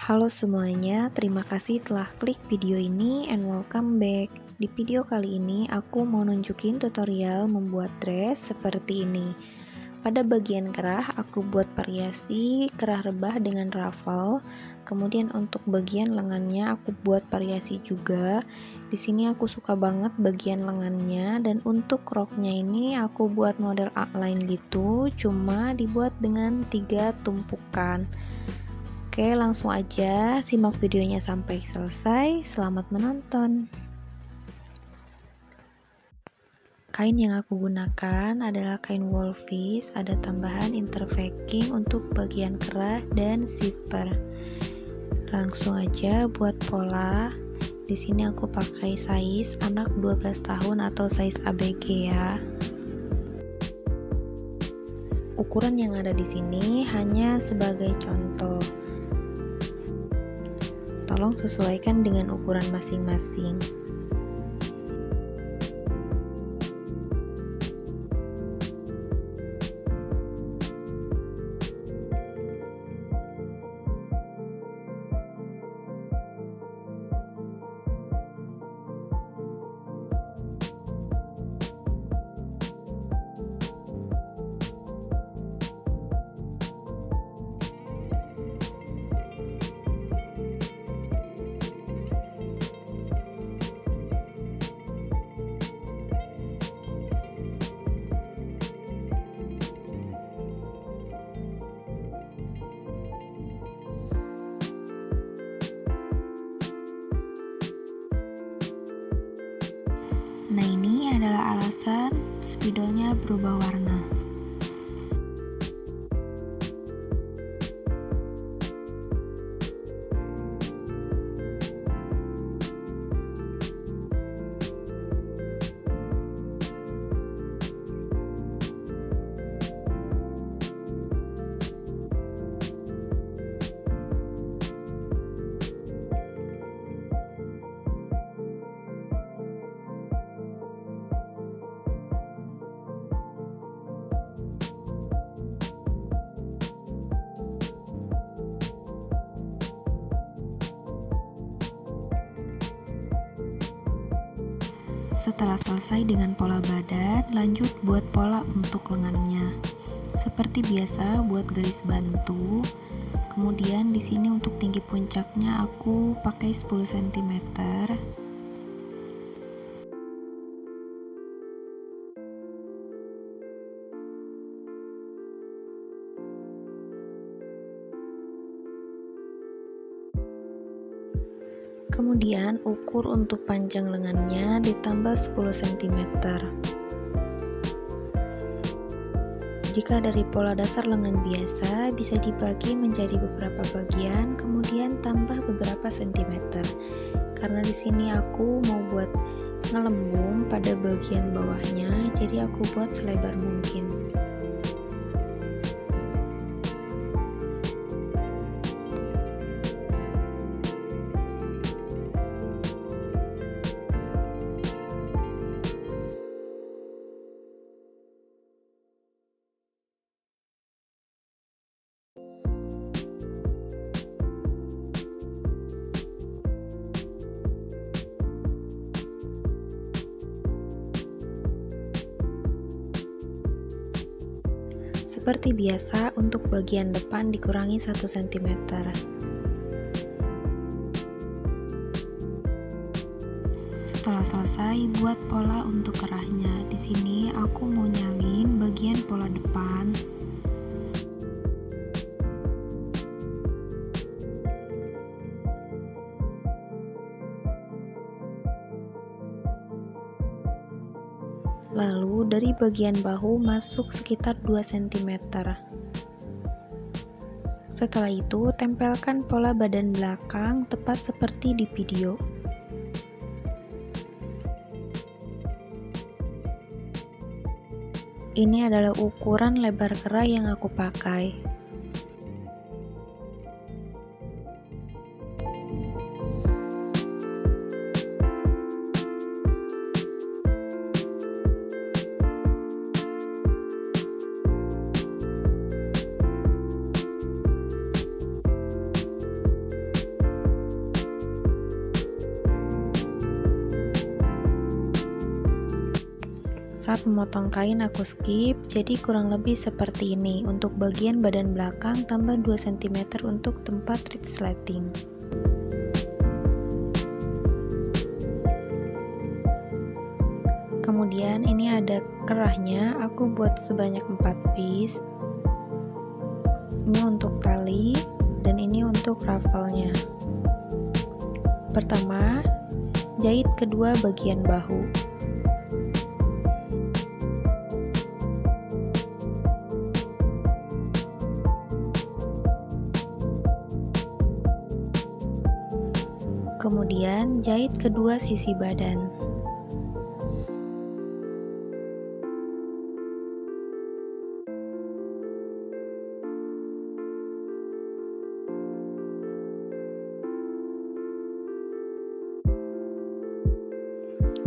Halo semuanya, terima kasih telah klik video ini and welcome back. Di video kali ini aku mau nunjukin tutorial membuat dress seperti ini. Pada bagian kerah aku buat variasi kerah rebah dengan ruffle. Kemudian untuk bagian lengannya aku buat variasi juga. Di sini aku suka banget bagian lengannya, dan untuk roknya ini aku buat model outline gitu, cuma dibuat dengan 3 tumpukan. Oke, langsung aja simak videonya sampai selesai. Selamat menonton. Kain yang aku gunakan adalah kain wolfish, ada tambahan interfacing untuk bagian kerah dan zipper. Langsung aja buat pola. Di sini aku pakai size anak 12 tahun atau size ABG ya. Ukuran yang ada di sini hanya sebagai contoh. Tolong sesuaikan dengan ukuran masing-masing. Nah, ini adalah alasan spidolnya berubah warna. Setelah selesai dengan pola badan, lanjut buat pola untuk lengannya. Seperti biasa, buat garis bantu. Kemudian di sini untuk tinggi puncaknya aku pakai 10 cm. Kemudian ukur untuk panjang lengannya ditambah 10 cm. Jika dari pola dasar lengan biasa, bisa dibagi menjadi beberapa bagian, kemudian tambah beberapa sentimeter. Karena di sini aku mau buat ngelembung pada bagian bawahnya, jadi aku buat selebar mungkin. Seperti biasa, untuk bagian depan dikurangi 1 cm. Setelah selesai, buat pola untuk kerahnya. Di sini aku mau nyalin bagian pola depan. Lalu dari bagian bahu masuk sekitar 2 cm. Setelah itu tempelkan pola badan belakang tepat seperti di video. Ini adalah ukuran lebar kerah yang aku pakai. Saat memotong kain aku skip, jadi kurang lebih seperti ini. Untuk bagian badan belakang tambah 2 cm untuk tempat resleting. Kemudian ini ada kerahnya, aku buat sebanyak 4 piece. Ini untuk tali dan ini untuk raffle-nya. Pertama, jahit kedua bagian bahu. Kemudian jahit kedua sisi badan.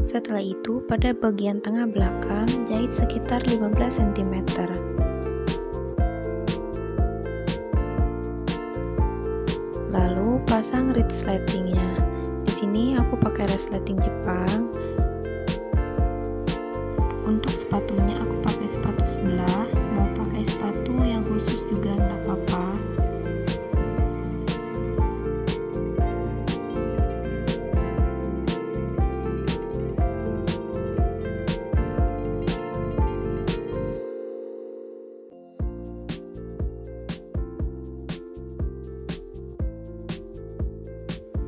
Setelah itu, pada bagian tengah belakang, jahit sekitar 15 cm. Lalu, pasang resletingnya. Di sini aku pakai resleting Jepang. Untuk sepatunya, aku pakai sepatu sebelah. Mau pakai sepatu yang khusus juga nggak apa-apa.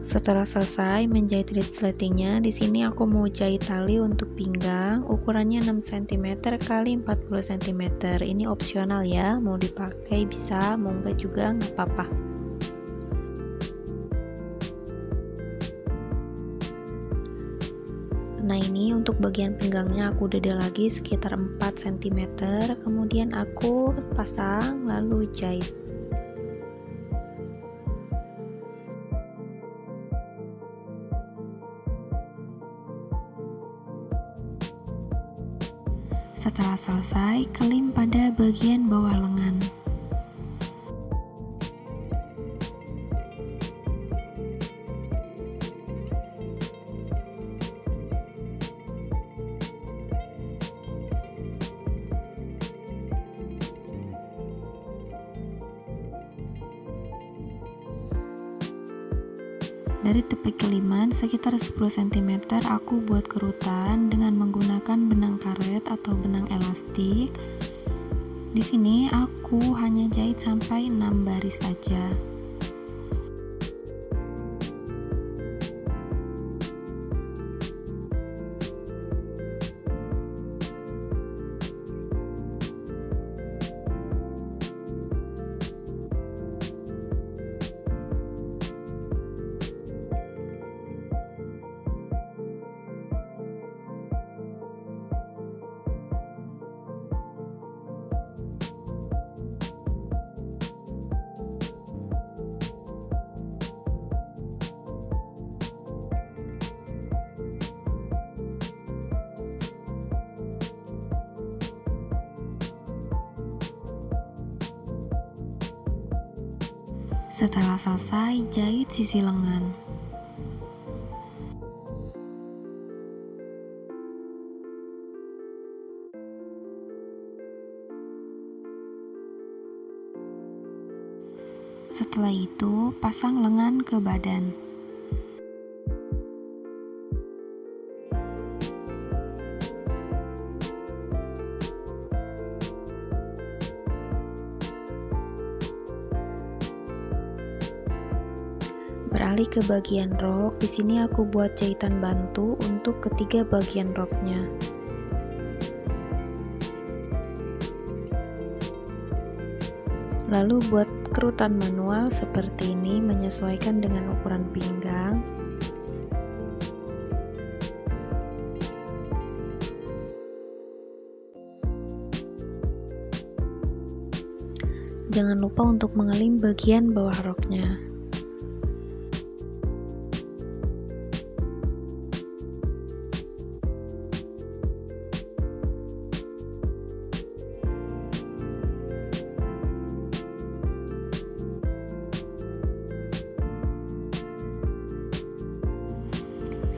Setelah selesai menjahit resletingnya, di sini aku mau jahit tali untuk pinggang, ukurannya 6 cm x 40 cm. Ini opsional ya, mau dipakai bisa, mau enggak juga nggak apa-apa. Nah, ini untuk bagian pinggangnya aku dada lagi sekitar 4 cm, kemudian aku pasang lalu jahit. Setelah selesai, kelim pada bagian bawah lengan. Dari tepi keliman sekitar 10 cm aku buat kerutan dengan menggunakan benang karet atau benang elastik. Di sini aku hanya jahit sampai 6 baris aja. Setelah selesai, jahit sisi lengan. Setelah itu, pasang lengan ke badan. Beralih ke bagian rok, di sini aku buat jahitan bantu untuk ketiga bagian roknya. Lalu buat kerutan manual seperti ini menyesuaikan dengan ukuran pinggang. Jangan lupa untuk mengelim bagian bawah roknya.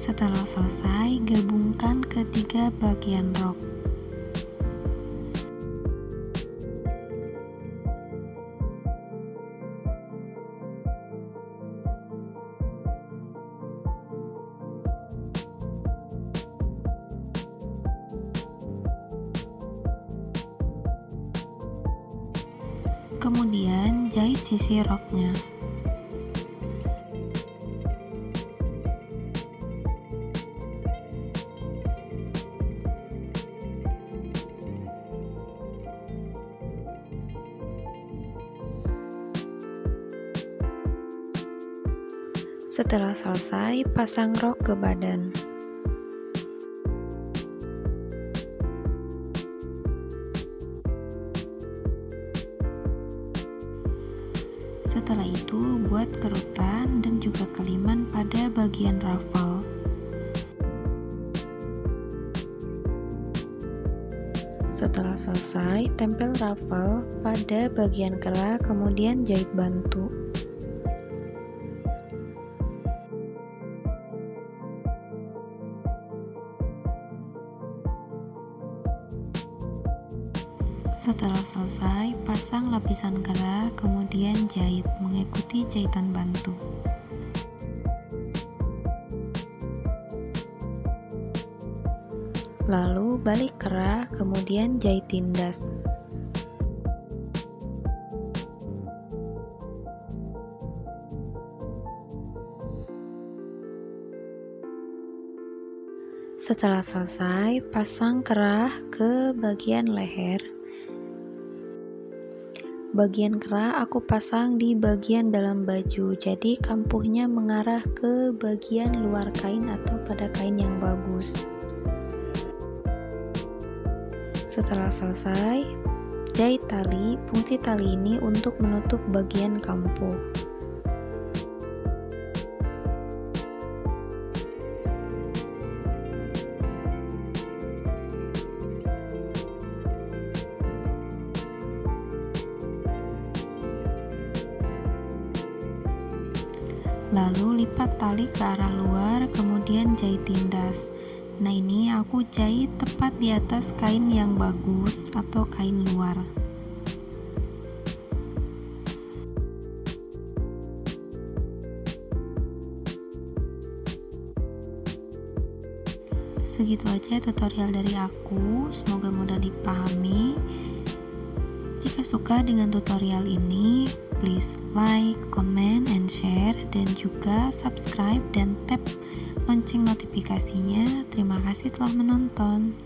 Setelah selesai, gabungkan ketiga bagian rok. Kemudian jahit sisi roknya. Setelah selesai, pasang rok ke badan. Setelah itu, buat kerutan dan juga keliman pada bagian ruffle. Setelah selesai, tempel ruffle pada bagian kerah, kemudian jahit bantu. Setelah selesai, pasang lapisan kerah, kemudian jahit mengikuti jahitan bantu. Lalu balik kerah, kemudian jahit tindas. Setelah selesai, pasang kerah ke bagian leher. Bagian kerah aku pasang di bagian dalam baju, jadi kampuhnya mengarah ke bagian luar kain atau pada kain yang bagus. Setelah selesai, jahit tali. Fungsi tali ini untuk menutup bagian kampuh. Lalu lipat tali ke arah luar, kemudian jahit tindas. Nah, ini aku jahit tepat di atas kain yang bagus atau kain luar. Segitu aja tutorial dari aku, semoga mudah dipahami. Jika suka dengan tutorial ini, please like, comment, and share, dan juga subscribe dan tap lonceng notifikasinya. Terima kasih telah menonton.